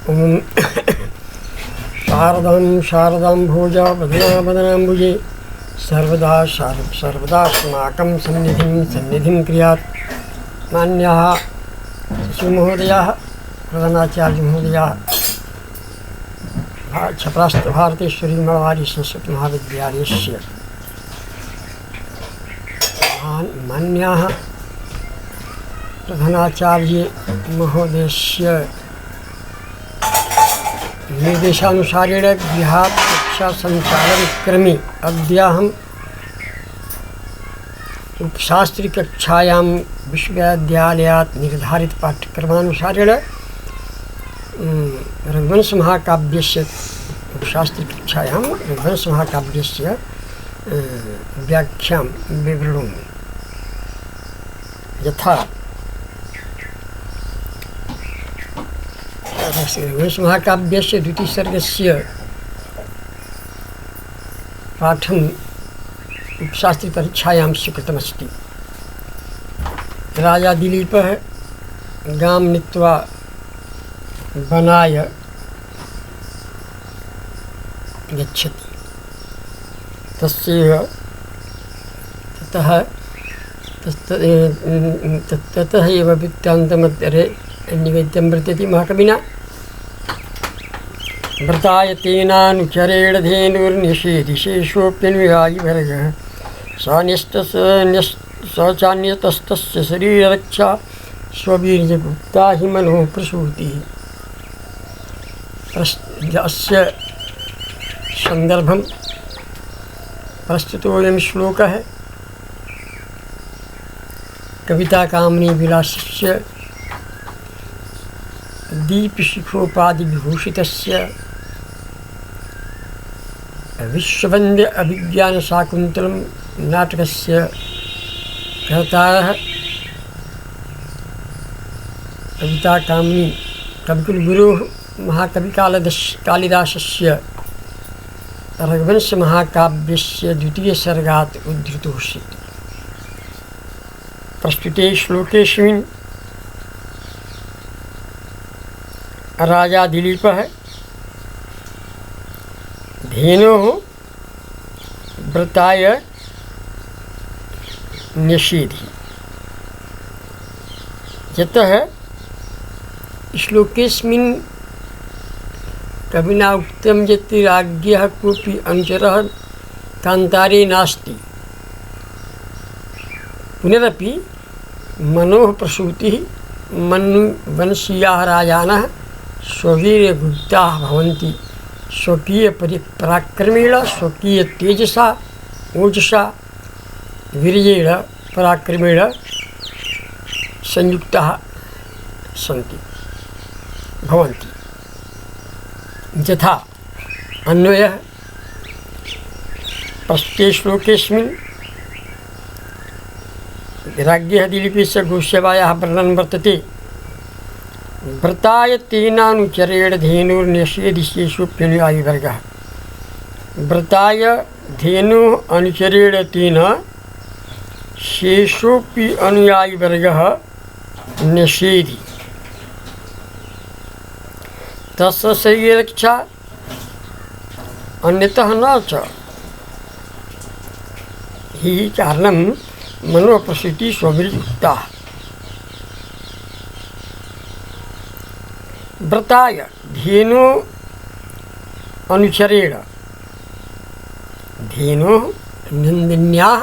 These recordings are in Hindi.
ओम शारदां शारदाम्भोजा वदनाम्बुजे सर्वदा अस्माकं सन्निधिं क्रियात्। मान्याः शिशुमहोदयाः, प्रधानाचार्यमहोदयाः, छपरास्थ भारतेश्वरी मलवारी संस्कृत महाविद्यालयस्य मान्याः प्रधानाचार्य महोदयस्य निर्देशानुसारेण गृहात् कक्षा संचालनक्रमे अद्याहम् उपशास्त्रिकक्षायां विश्वविद्यालयात् निर्धारित पाठ्यक्रमानुसारेण रघुवंश महाकाव्यस्य उपशास्त्रिकक्षायां रघुवंश महाकाव्यस्य व्याख्यां विवृणोमि। यथा रघुवंश महाकाव्यस्य द्वितीयसर्गस्य पाठम् उपशास्त्रिपरीक्षायां स्वीकृतमस्ति। राजा दिलीपः गां नीत्वा वनाय गच्छति। ततः एव वृत्तान्तमध्ये निवेद्यं वर्तते महाकविना। व्रताय तेनानुचरेण धेनुर्निषेधिशेषोऽप्यनुयायिवर्गः स चान्यतस्तस्य शरीररक्षा स्ववीर्यगुप्ता हि मनोः प्रसूतिः। अस्य सन्दर्भं प्रस्तुतोऽयं श्लोकः कविताकामिनी विलासस्य दीपशिखोपाधिविभूषितस्य विश्ववन्द्य अभिज्ञानशाकुन्तलं नाटकस्य कर्तारः कविताकामिनी कविकुलगुरोः महाकविकालिदासस्य रघुवंश महाकाव्यस्य द्वितीयसर्गात् उद्धृतोऽस्ति। प्रस्तुते श्लोकेऽस्मिन् राजा दिलीपः धेनोः व्रताय न्यषेधि। यतः श्लोकेऽस्मिन् कविना उक्तं यत् राज्ञः कोऽपि अनुचरः कान्तारे नास्ति। पुनरपि मनोः प्रसूतिः मनुवंशीयाः राजानः स्ववीर्यगुप्ताः भवन्ति। स्वकीयपराक्रमेण स्वकीयतेजसा ओजसा वीर्येण पराक्रमेण संयुक्ताः भवन्ति। यथा अन्वयः प्रस्तुते श्लोकेऽस्मिन् राज्ञः दिलीपस्य गोसेवायाः वर्णनं वर्तते। व्रताय तेनानुचरेण धेनुर्निषेधिशेषोऽप्यनुयायिवर्गः। व्रताय धेनुः अनुचरेण तेन शेषोऽपि अनुयायिवर्गः निषेधि। तस्य शरीररक्षा अन्यतः न च हि कारणं मनोप्रसूतिः स्ववीर्ययुक्ता। व्रताय धेनु अनुचरेण धेनुः नन्दिन्याः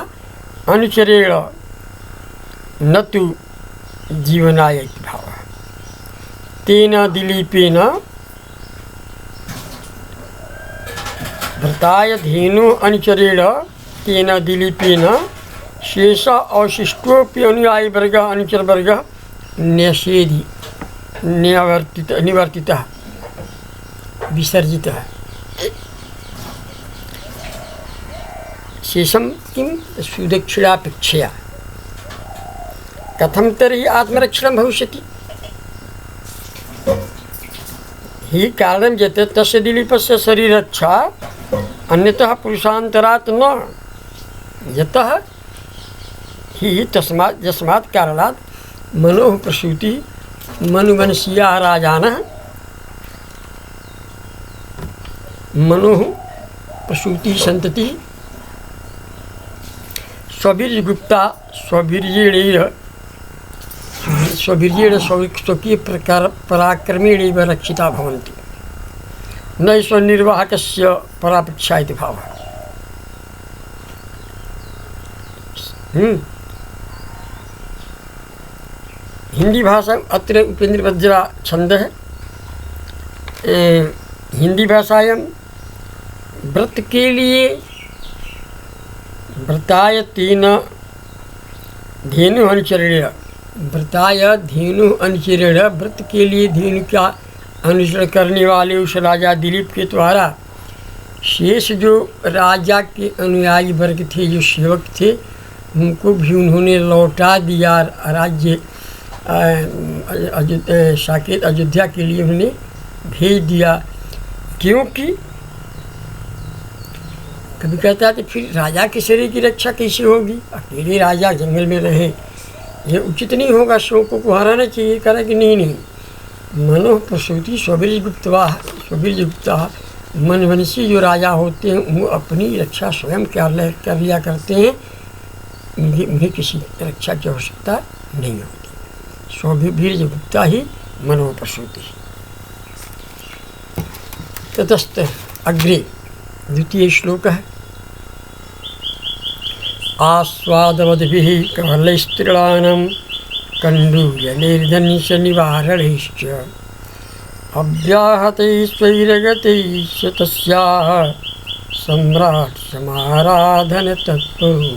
अनुचरेण न तु जीवनाय इति भावः। तेन दिलीपेन व्रताय धेनु अनुचरेण तेन दिलीपेन शेष अवशिष्टोऽपि अनुयायिवर्गः अनुचरवर्गः न्यषेधि निवर्तितः विसर्जितः। शेषं किं सुदक्षिणापेक्षया कथं तर्हि आत्मरक्षणं भविष्यति। हि कारणं यत् तस्य दिलीपस्य शरीररक्षा अन्यतः पुरुषान्तरात् न। यतः हि यस्मात् कारणात् मनोः प्रसूतिः मनुवंशीयाः राजानः मनो प्रसूति संतति स्ववीर्यगुप्ता स्ववीर्येण स्वकीय प्रकार पराक्रमेणैव रक्षिता भवन्ति न स्वनिर्वाहकस्य परापेक्षा इति भावः। हिंदी भाषा अत्र उपेंद्र वज्रा छंद है। हिंदी भाषायां व्रत के लिए व्रताय तेन धेनु अनुचरेण, व्रताय धेनु अनुचरेण, व्रत के लिए धेनु का अनुसरण करने वाले उस राजा दिलीप के द्वारा शेष जो राजा के अनुयायी वर्ग थे, जो सेवक थे, उनको भी उन्होंने लौटा दिया राज्य साकेत अयोध्या के लिए उन्हें भेज दिया। क्योंकि कभी कहता है कि फिर राजा के शरीर की रक्षा कैसे होगी, अकेले राजा जंगल में रहे, ये उचित नहीं होगा, शोकों को हराना चाहिए। करा कि नहीं, मनो प्रसूति स्ववीर्यगुप्ता, मनवंशी जो राजा होते हैं वो अपनी रक्षा स्वयं कर लिया करते हैं, उन्हें किसी रक्षा की आवश्यकता नहीं होती। स्ववीर्यगुप्ता ही मनो प्रसूति। ततस्थ अग्रे द्वितीय श्लोक है। आस्वादवद्भिः कवलैस्त्रीणां कण्डूयनैर्धनुष निवारणैश्च अव्याहतैश्वैरगतैश्च तस्याः सम्राट् समाराधन तत्परो।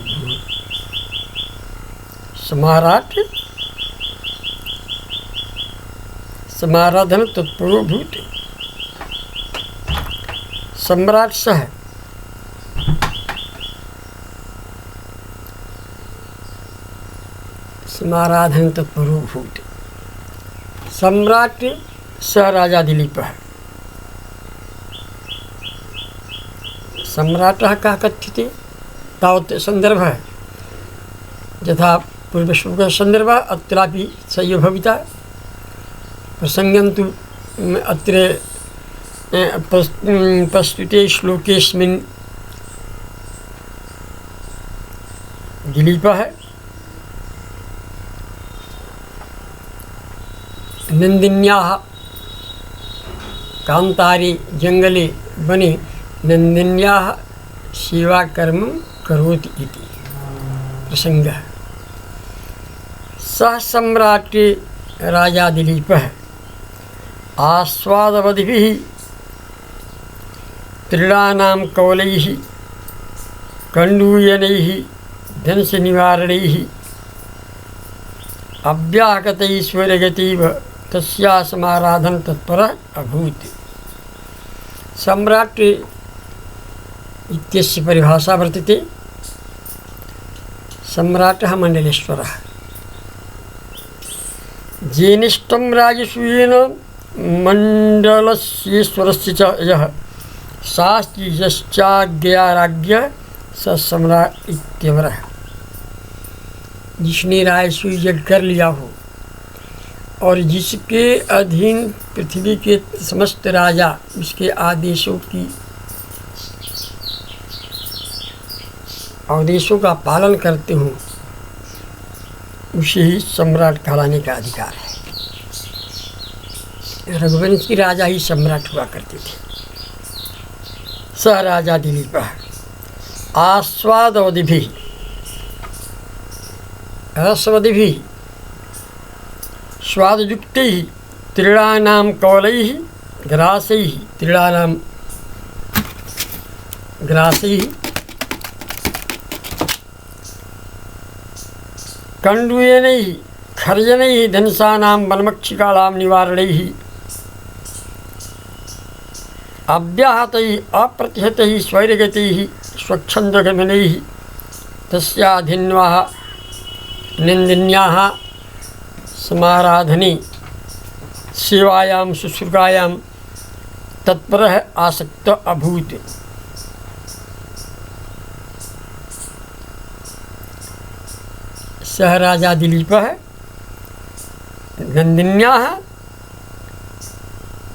समाराधन तत्परो भूत। सम्राट सह समाराधन तत्परो भूत। सम्राट सह राजा दिलीप है। सम्राट का कथ्यते तावत् संदर्भ है यथा पूर्वश्लोक संदर्भ अत्रापि सैव भविता। प्रसंगं तु अत्र प्रस्तुते श्लोकेस्मिन् दिलीपः नंदिन्याः कांतारे जंगले वने नंदिन्याः सेवाकर्म करोति इति प्रसंगः। सः सम्राट राजा दिलीपः आस्वादवद्भिः त्रीणानां कवलैः कण्डूयनैः धनुषनिवारणैः अव्याहतैश्वर्यगतैव तस्या समाराधन तत्परः अभूत्। सम्राट इत्यस्य परिभाषा वर्तते सम्राटः मण्डलेश्वरः। जेनिष्ठं राजसूयेन मण्डलस्येश्वरस्य च यः शास्त्री यश्चाज्ञाराज्ञः स सम्राट इत्यवरः। जिसने राजसूय यज्ञ कर लिया हो और जिसके अधीन पृथ्वी के समस्त राजा उसके आदेशों का पालन करते हों, उसे ही सम्राट कहलाने का अधिकार है। रघुवंश की राजा ही सम्राट हुआ करते थे। सह राजा दिलीपः आस्वादवद्भिः रसवद्भिः स्वादयुक्तैः त्रीणानां कवलैः ग्रासैः कण्डूयनैः खर्जनैः धनुषाणां बलमक्षिकाणां निवारणैः अव्याहतैः अप्रतिहतैः स्वैरगतैः स्वच्छन्दगमनैः तस्याधिन्वाः नन्दिन्याः समाराधने सेवायां शुश्रूषायां तत्परः आसक्त अभूत्। सह राजा दिलीपः नन्दिन्याः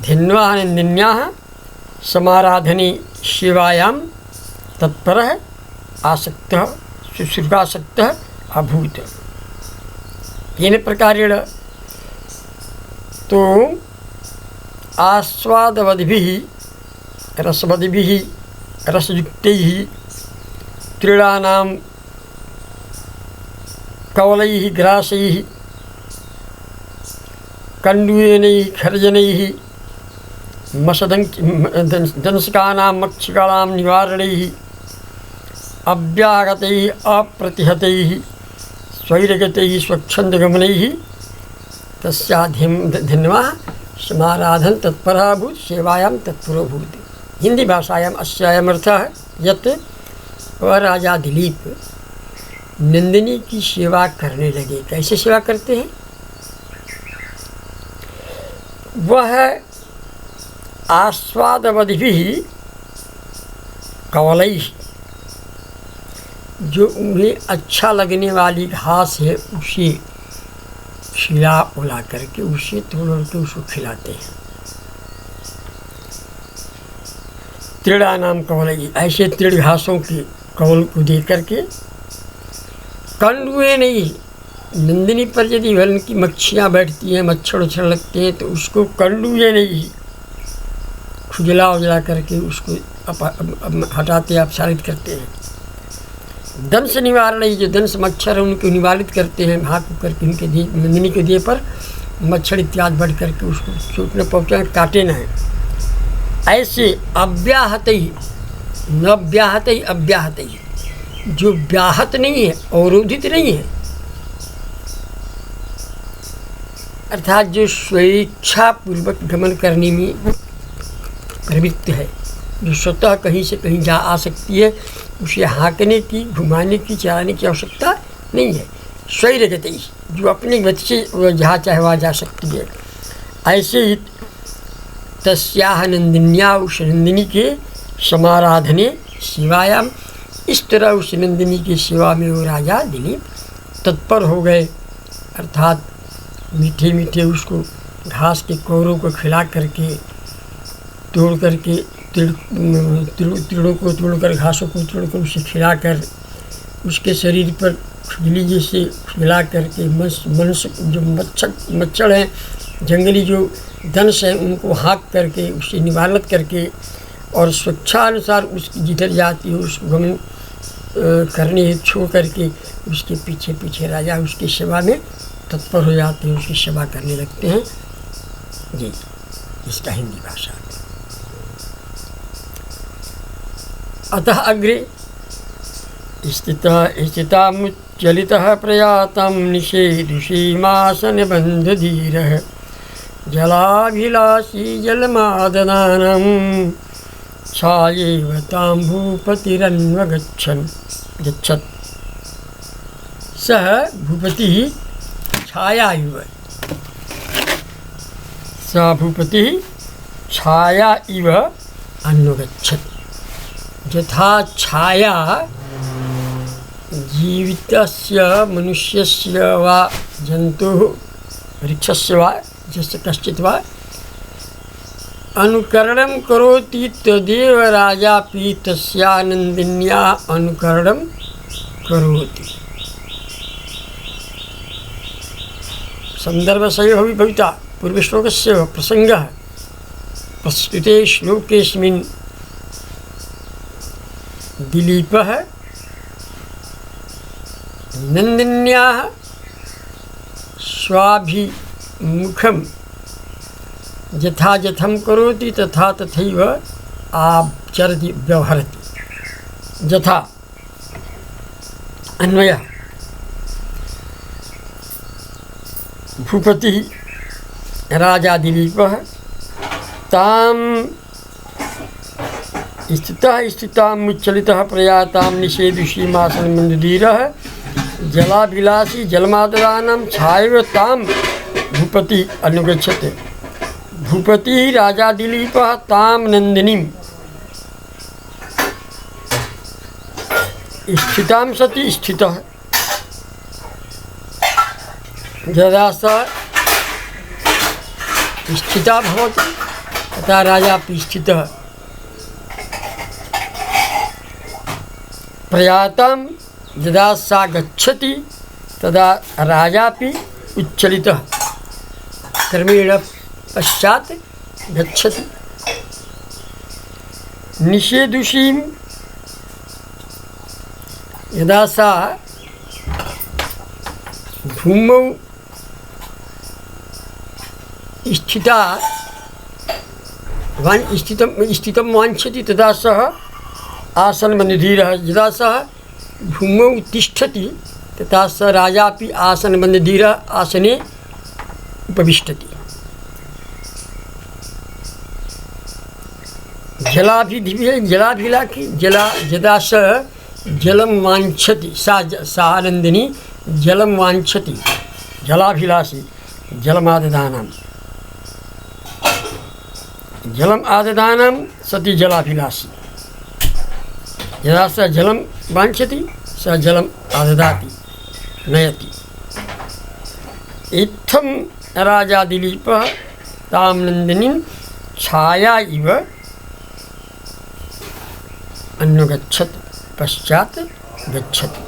धिन्वाः नन्दिन्याः समाराधने सेवायां तत्परः आसक्तः शुश्रूषासक्तः अभूत्। येन प्रकारेण तो आस्वादवद्भिः रसवद्भिः रसयुक्तैः तृणानां कवलैः ग्रासैः कण्डूयनैः खर्जनैः दंशकानां मक्षिकाणां निवारणैः अव्यागतैः अप्रतिहतैः स्वैरगतैः स्वच्छन्दगमनैः तस्याधन्वा समाराधन तत्परः अभूत् सेवायां तत्परो भूत्। हिंदी भाषायाम् अस्यायम् अर्थः यत् वह राजा दिलीप नंदिनी की सेवा करने लगे। कैसे सेवा करते हैं? वह आस्वादवद्भिः कवलैः, जो उन्हें अच्छा लगने वाली घास है उसे खिला उला करके उसे तोड़ के उसको खिलाते हैं। तृणानाम कवलैः, ऐसे तृण घासों के कवल को दे करके कंडुए नहीं, नंदिनी पर यदि वन की मच्छियाँ बैठती हैं, मच्छर उच्छर लगते हैं तो उसको कंडुए नहीं खुजला उजला करके उसको हटाते अपसारित करते हैं। दंश निवारण, जो दंश मच्छर है उनको निवारित करते हैं, हाथ करके उनके दिए नंदिनी के दिए पर मच्छर इत्यादि बढ़ करके उसको चोट न पहुँचाए, काटे न है। ऐसे अव्याहत ही न व्याहत ही अव्याहत ही, जो व्याहत नहीं है, अवरोधित नहीं है, अर्थात जो स्वेच्छा पूर्वक गमन करने में प्रवृत्त है, जो स्वतः कहीं से कहीं जा आ सकती है, उसे हाँकने की, घुमाने की, चलाने की आवश्यकता नहीं है। स्वैरगति, जो अपने गति से जहाँ चाहे वहाँ जा सकती है। ऐसे ही तस्याह नंदिन्या, उस नंदिनी के समाराधने शिवायाम, इस तरह उस नंदिनी की सेवा में वो राजा दिलीप तत्पर हो गए। अर्थात मीठे मीठे उसको घास के कौरों को खिला करके, तोड़ करके तिड़ों को तोड़कर, घासों को तोड़कर उसे खिलाकर, उसके शरीर पर खुजली जैसे खिला करके मनुष्य जो मच्छर हैं, जंगली जो दंश हैं, उनको हाँक करके उसे निवारण करके और स्वेच्छानुसार उसकी जिधर जाती है उसको गमन करने छोड़ करके उसके पीछे पीछे राजा उसकी सेवा में तत्पर हो जाते हैं, उसकी सेवा करने लगते हैं। जी, इसका हिंदी भाषा। अतः अग्रे स्थितामुच्चलितः प्रयातं निषेधुषीमासनबन्धधीरः जलाभिलाषी जलमाददानं छायैव तां भूपतिरन्वगच्छत्। सः भूपतिः छाया इव, स भूपतिः छाया इव अन्वगच्छत्। यथा छाया जीवितस्य मनुष्यस्य वा जन्तुः वृक्षस्य वा यस्य कश्चित् वा अनुकरणं करोति, तदेव राजापि तस्यानन्दिन्या अनुकरणं करोति। संदर्भसयो भविता पूर्वश्लोकस्य प्रसङ्गः प्रस्तुते श्लोकेऽस्मिन् दिलीपः नन्दिन्याः स्वाभिमुखं यथा यथं करोति तथा तथैव आचरति व्यवहरति। यथा अन्वयः भूपतिः राजा दिलीपः तां स्थितामुच्चलितः प्रयातां निषेधुषीमासनबन्धधीरः जलाभिलाषी जलमाददानं छायैव तां भूपतिः अनुगच्छत्। भूपतिः राजा दिलीपः तां नन्दिनीं स्थितां सति स्थितः, यदा सा स्थिता भवति तथा राजा स्थितः, प्रयातां यदा सा गच्छति तदा राजापि उच्चलितः क्रमेण पश्चात् गच्छति। निषेधुषीं यदा सा भूमौ स्थितं वाञ्छति तदा सः आसनबन्धधीरः। यदा सः भूमौ तिष्ठति तथा स राजापि आसनबन्धधीरः आसने उपविष्टति। यदा स जलं वाञ्छति सा आनन्दिनी जलं वाञ्छति जलाभिलाषी जलम आददानं सति जलाभिलाषी। यदा स जलं वाञ्छति स जलम् आददाति नयति। इत्थं राजा दिलीपः तां नन्दिनीं छाया इव अन्वगच्छत् पश्चात् गच्छति।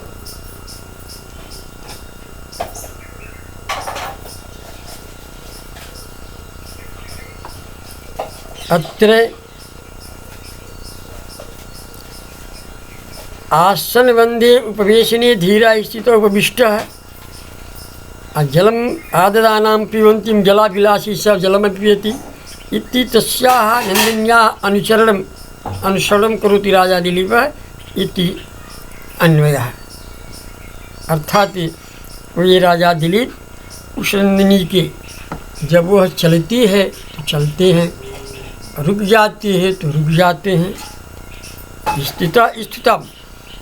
अत्र आसनबन्धे उपवेशने धीरा स्थितो उपविष्टः जलम् आददानां पिबन्तीं जलाभिलाषी स जलमपि पिबति इति तस्याः नन्दिन्याः अनुसरणं करोति राजा दिलीपः इति अन्वयः। अर्थात ये राजा दिलीप उस नंदिनी के जब वह चलती है तो चलते हैं, रुक जाती है तो रुक जाते हैं। स्थिता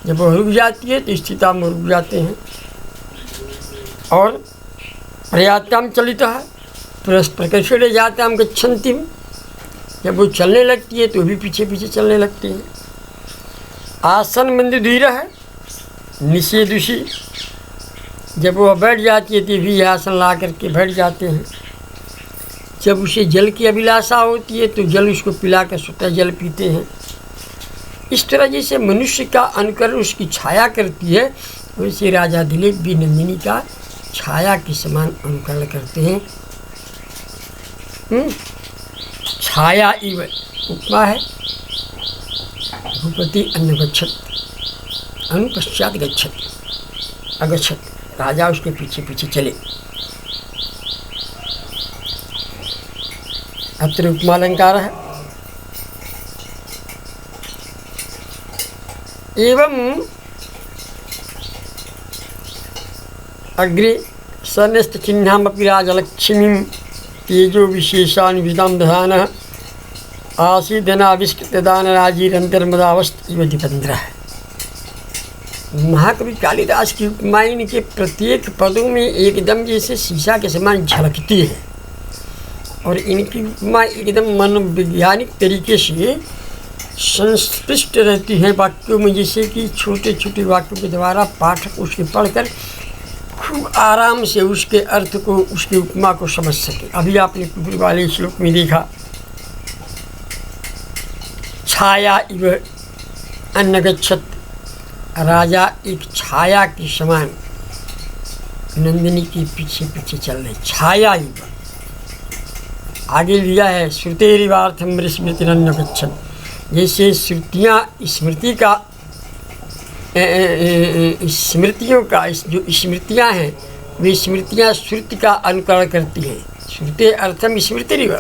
जब वह रुक जाती है तो स्थिता में रुक जाते हैं। और प्रयाताम चलिता है प्रकर्षणे जाताम गच्छन्तीम, जब वो चलने लगती है तो भी पीछे पीछे चलने लगती है। आसन मंदिर है निषेधुषी, जब वह बैठ जाती है तो भी आसन ला करके बैठ जाते हैं। जब उसे जल की अभिलाषा होती है तो जल उसको पिला कर स्वतः जल पीते हैं। इस तरह जैसे मनुष्य का अनुकरण उसकी छाया करती है, वैसे राजा दिलीप भी नंदिनी का छाया के समान अनुकरण करते हैं। छाया इव उपमा है, भूपति अन्वगच्छत् अनुपश्चात गच्छत् अगच्छत्, राजा उसके पीछे पीछे चले। अत्र उपमालंकार है। एवं अग्रे सन्यस्त चिह्नामपि राजलक्ष्मीं तेजो विशेषानुविदां दधानः आसीदनाविष्कृतदानराजीरन्तर्मदावस्थ इव दीपेन्द्रः। महाकवि कालिदास की उपमा इनके प्रत्येक पदों में एकदम जैसे शीशा के समान झलकती है और इनकी उपमा एकदम मनोवैज्ञानिक तरीके से संस्पृष्ट रहती है वाक्यों में, जैसे कि छोटे छोटे वाक्यों के द्वारा पाठक उसके पढ़कर खूब आराम से उसके अर्थ को, उसकी उपमा को समझ सके। अभी आपने पूर्व वाले श्लोक में देखा, छाया इव अन्नगच्छत्, राजा एक छाया के समान नंदिनी के पीछे पीछे चल रहे। छाया इव आगे लिया है, श्रुतेरिवार्थम स्मृतिरन्नगच्छत्, जैसे श्रुतियाँ स्मृति का स्मृतियों का जो स्मृतियाँ हैं वे स्मृतियाँ श्रुति का अनुकरण करती हैं। श्रुते अर्थम स्मृतिरिव,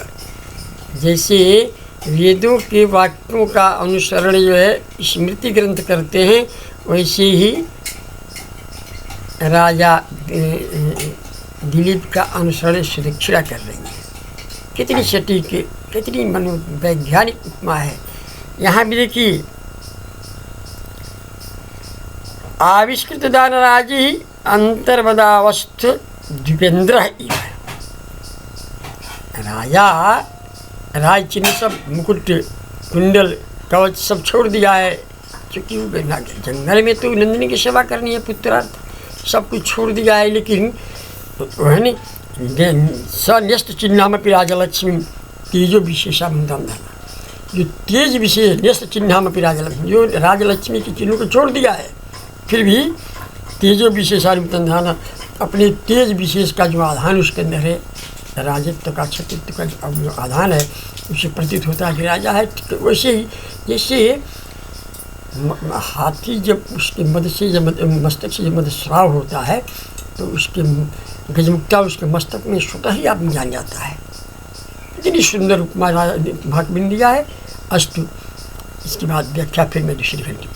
जैसे वेदों के वाक्यों का अनुसरण जो है स्मृति ग्रंथ करते हैं, वैसे ही राजा दिलीप का अनुसरण सुदक्षिणा कर रही है। कितनी सटीक, कितनी मनोवैज्ञानिक उपमा है। यहाँ भी देखिए, आविष्कृत दानराजी अंतर्वदावस्थ द्वीपेन्द्र इव, राजा राज चिन्ह सब मुकुट कुंडल कवच सब छोड़ दिया है, क्योंकि जंगल में तो नंदिनी की सेवा करनी है, पुत्रार्थ सब कुछ छोड़ दिया है। लेकिन है नी सन्यस्त चिन्हामपि राजलक्ष्मी तेजो विशेषा मुदाम धर्म, जो तेज विशेष न्यस्त चिन्हामपि राजलक्ष्मी, जो राजलक्ष्मी के चिन्ह को छोड़ दिया है फिर भी तेजो विशेषानुसंधान, अपने तेज विशेष का जो आधान उसके अंदर है, राजत्व का क्षतित्व का जो आधान है उसे प्रतीत होता है कि राजा है। वैसे ही जैसे हाथी जब उसके मद से जब मस्तक से जब मदस्राव होता है तो उसके गजमुक्ता उसके मस्तक में स्वतः ही आदमी जान जाता है। इतनी सुंदर उपमा भाग बिन दिया है। अस्तु, इसके बाद व्याख्या फिर मैं दूसरी घंटी।